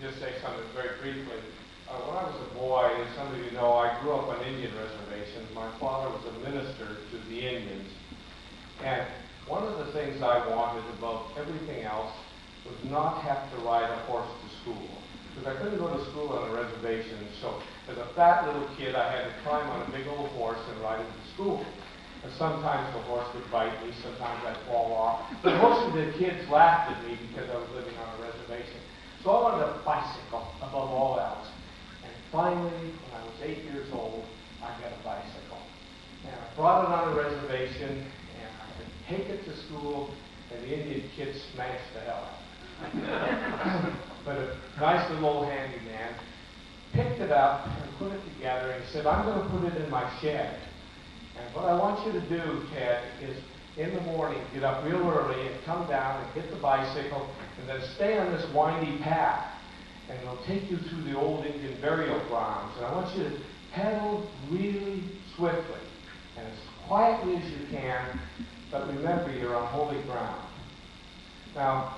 just say something very briefly. When I was a boy, as some of you know, I grew up on Indian reservations. My father was a minister to the Indians. And one of the things I wanted above everything else was not have to ride a horse to school. Because I couldn't go to school on a reservation. So as a fat little kid, I had to climb on a big old horse and ride it to school. And sometimes the horse would bite me, sometimes I'd fall off. But most of the kids laughed at me because I was living on a reservation. So I wanted a bicycle above all else. And finally, when I was 8 years old, I got a bicycle. And I brought it on a reservation, and I could take it to school, and the Indian kids smashed the hell out of it. But a nice little old handyman picked it up and put it together, and he said, I'm going to put it in my shed. And what I want you to do, Ted, is in the morning, get up real early and come down and hit the bicycle and then stay on this windy path. And it'll take you through the old Indian burial grounds. And I want you to pedal really swiftly and as quietly as you can, but remember you're on holy ground. Now,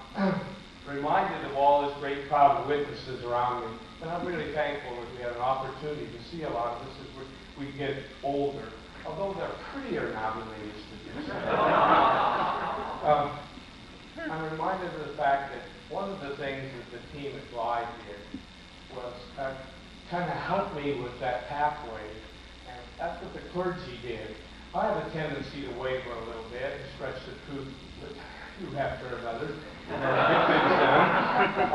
reminded of all this great crowd of witnesses around me, and I'm really thankful that we had an opportunity to see a lot of this as we get older. Although they're prettier now than they used to be. I'm reminded of the fact that one of the things that the team at Glide did was kind of help me with that pathway, and that's what the clergy did. I have a tendency to waver a little bit and stretch the truth too after another, and get things done.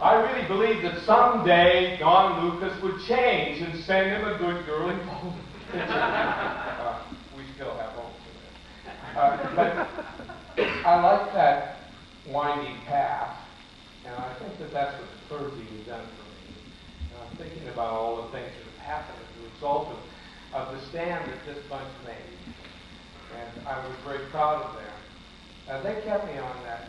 I really believe that someday Don Lucas would change and send him a good girl in Poland. We still have hope for that. But I like that winding path, and I think that that's what the clergy has done for me. And I'm thinking about all the things that have happened as a result of the stand that this bunch made. And I was very proud of them. They kept me on that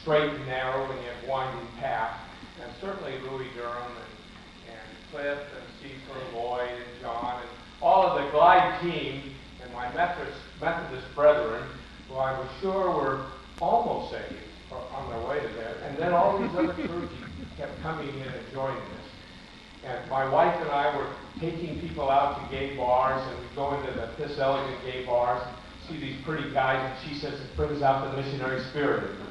straight and narrow and yet winding path, and certainly Louis Durham and Cliff and Cecil and Lloyd and John and all of the Glide team and my Methodist brethren, who I was sure were almost saved or on their way to there. And then all these other clergy kept coming in and joining us. And my wife and I were taking people out to gay bars, and we'd go into the piss elegant gay bars and see these pretty guys, and she says it brings out the missionary spirit in them.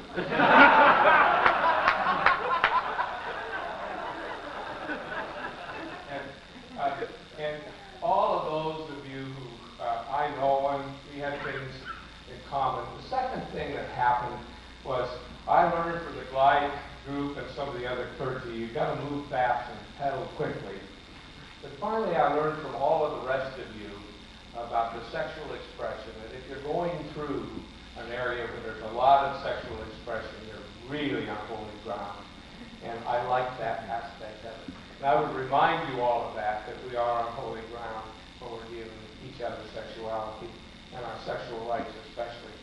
And all of those of you who I know, and we had things in common. The second thing that happened was I learned from the Glide group and some of the other clergy, you've got to move fast and pedal quickly. But finally I learned from all of the rest of you about the sexual expression, that if you're going through an area where there's a lot of sexual expression, you're really on holy ground. And I like that aspect of it. And I would remind you all of that we are on holy ground when we're dealing with each other's sexuality and our sexual rights especially.